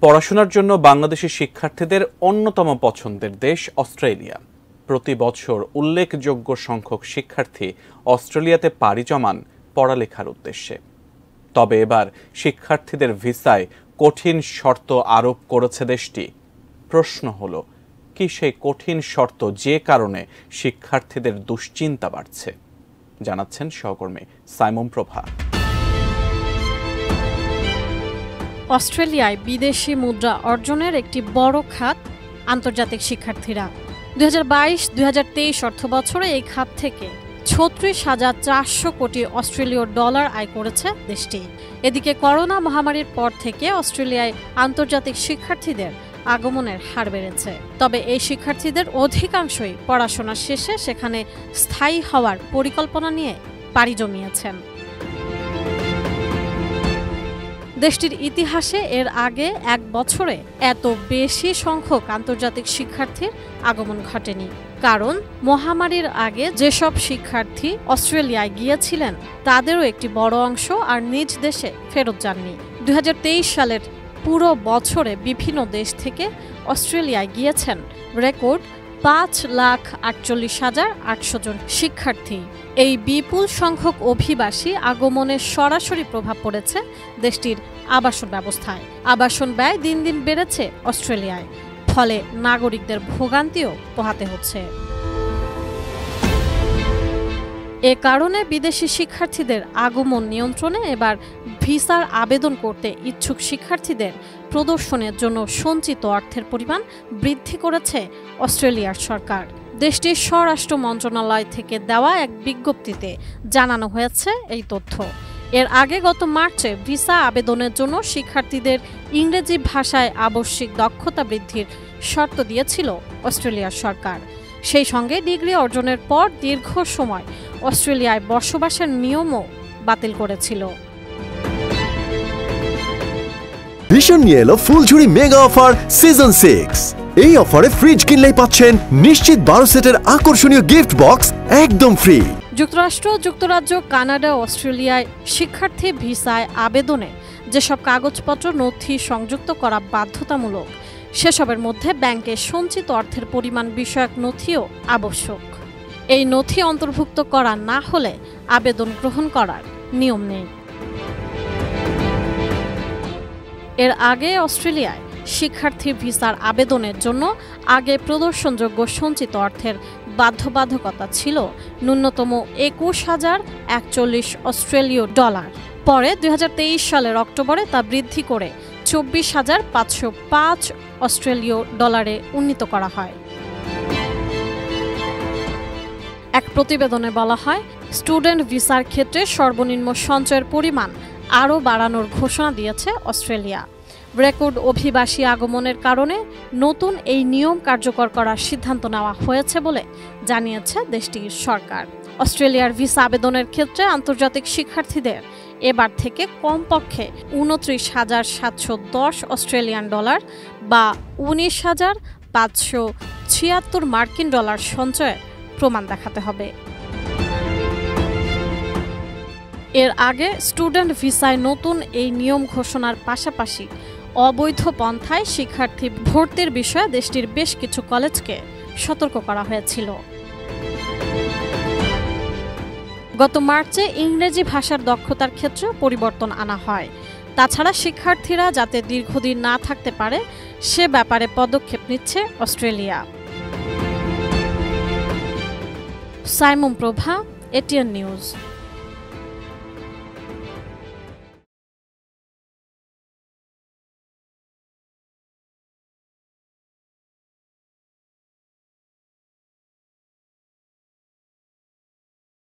পড়াশোনার জন্য বাংলাদেশি শিক্ষার্থীদের অন্যতম পছন্দের দেশ অস্ট্রেলিয়া। প্রতি বছর উল্লেখযোগ্য সংখ্যক শিক্ষার্থী অস্ট্রেলিয়াতে পাড়ি জমান পড়ালেখার উদ্দেশ্যে। তবে এবার শিক্ষার্থীদের ভিসায় কঠিন শর্ত আরোপ করেছে দেশটি। প্রশ্ন হলো, কি সেই কঠিন শর্ত যে কারণে শিক্ষার্থীদের দুশ্চিন্তা বাড়ছে? জানাচ্ছেন সহকর্মী সাইমন প্রভা। অস্ট্রেলিয়ায় বিদেশি মুদ্রা অর্জনের একটি বড় খাত আন্তর্জাতিক শিক্ষার্থীরা। 2022-2023 অর্থবছরে এই খাত থেকে 36,400 কোটি অস্ট্রেলীয় ডলার আয় করেছে দেশটি। এদিকে করোনা মহামারীর পর থেকে অস্ট্রেলিয়ায় আন্তর্জাতিক শিক্ষার্থীদের আগমনের হার বেড়েছে। তবে এই শিক্ষার্থীদের অধিকাংশই পড়াশোনা শেষে সেখানে স্থায়ী হওয়ার পরিকল্পনা নিয়ে পাড়ি জমিয়েছেন। দেশটির ইতিহাসে এর আগে এক বছরে এত বেশি সংখ্যক আন্তর্জাতিক শিক্ষার্থীর আগমন ঘটেনি। কারণ মহামারীর আগে যেসব শিক্ষার্থী অস্ট্রেলিয়ায় গিয়েছিলেন তাদেরও একটি বড় অংশ আর নিজ দেশে ফেরত যাননি। 2023 সালের পুরো বছরে বিভিন্ন দেশ থেকে অস্ট্রেলিয়ায় গিয়েছেন রেকর্ড 5,48,800 জন শিক্ষার্থী। এই বিপুল সংখ্যক অভিবাসী আগমনের সরাসরি প্রভাব পড়েছে দেশটির আবাসন ব্যবস্থায়। আবাসন ব্যয় দিন দিন বেড়েছে অস্ট্রেলিয়ায়, ফলে নাগরিকদের ভোগান্তিও পোহাতে হচ্ছে। এ কারণে বিদেশি শিক্ষার্থীদের আগমন নিয়ন্ত্রণে এবার ভিসার আবেদন করতে ইচ্ছুক শিক্ষার্থীদের প্রদর্শনের জন্য সঞ্চিত অর্থের পরিমাণ বৃদ্ধি করেছে অস্ট্রেলিয়ার সরকার। দেশটির স্বরাষ্ট্র মন্ত্রণালয় থেকে দেওয়া এক বিজ্ঞপ্তিতে জানানো হয়েছে এই তথ্য। এর আগে গত মার্চে ভিসা আবেদনের জন্য শিক্ষার্থীদের ইংরেজি ভাষায় আবশ্যিক দক্ষতা বৃদ্ধির শর্ত দিয়েছিল অস্ট্রেলিয়ার সরকার। সেই সঙ্গে ডিগ্রি অর্জনের পর দীর্ঘ সময় অস্ট্রেলিয়ায় বসবাসের নিয়মও বাতিল করেছিল। ভীষণ নিয়ে এলো ফুলঝুরি মেগা অফার সিজন 6। এই অফারে ফ্রিজ কিনলেই পাচ্ছেন নিশ্চিত 12 সেটের আকর্ষণীয় গিফট বক্স একদম ফ্রি। যুক্তরাষ্ট্র, যুক্তরাজ্য, কানাডা, অস্ট্রেলিয়ায় শিক্ষার্থী ভিসায় আবেদনে যেসব কাগজপত্র নথি সংযুক্ত করা বাধ্যতামূলক, সেসবের মধ্যে ব্যাংকে সঞ্চিত অর্থের পরিমাণ বিষয়ক নথিও আবশ্যক। এই নথি অন্তর্ভুক্ত করা না হলে আবেদন গ্রহণ করার নিয়ম নেই। এর আগে অস্ট্রেলিয়ায় শিক্ষার্থী ভিসার আবেদনের জন্য আগে প্রদর্শনযোগ্য সঞ্চিত অর্থের বাধ্যবাধকতা ছিল ন্যূনতম 21,041 অস্ট্রেলীয় ডলার। পরে 2023 সালের অক্টোবরে তা বৃদ্ধি করে 24,505 অস্ট্রেলীয় ডলারে উন্নীত করা হয়। এক প্রতিবেদনে বলা হয়, স্টুডেন্ট ভিসার ক্ষেত্রে সর্বনিম্ন সঞ্চয়ের পরিমাণ আরও বাড়ানোর ঘোষণা দিয়েছে অস্ট্রেলিয়া। রেকর্ড অভিবাসী আগমনের কারণে নতুন এই নিয়ম কার্যকর করার সিদ্ধান্ত নেওয়া হয়েছে বলে জানিয়েছে দেশটির সরকার। অস্ট্রেলিয়ার ভিসা আবেদনের ক্ষেত্রে আন্তর্জাতিক শিক্ষার্থীদের এবার থেকে কমপক্ষে 29,710 অস্ট্রেলিয়ান ডলার বা 19,576 মার্কিন ডলার সঞ্চয়ের প্রমাণ দেখাতে হবে। এর আগে স্টুডেন্ট ভিসায় নতুন এই নিয়ম ঘোষণার পাশাপাশি অবৈধ পন্থায় শিক্ষার্থী ভর্তির বিষয়ে দেশটির বেশ কিছু কলেজকে সতর্ক করা হয়েছিল। গত মার্চে ইংরেজি ভাষার দক্ষতার ক্ষেত্রে পরিবর্তন আনা হয়। তাছাড়া শিক্ষার্থীরা যাতে দীর্ঘদিন না থাকতে পারে সে ব্যাপারে পদক্ষেপ নিচ্ছে অস্ট্রেলিয়া। সাইমন প্রভা, এটিএন নিউজ।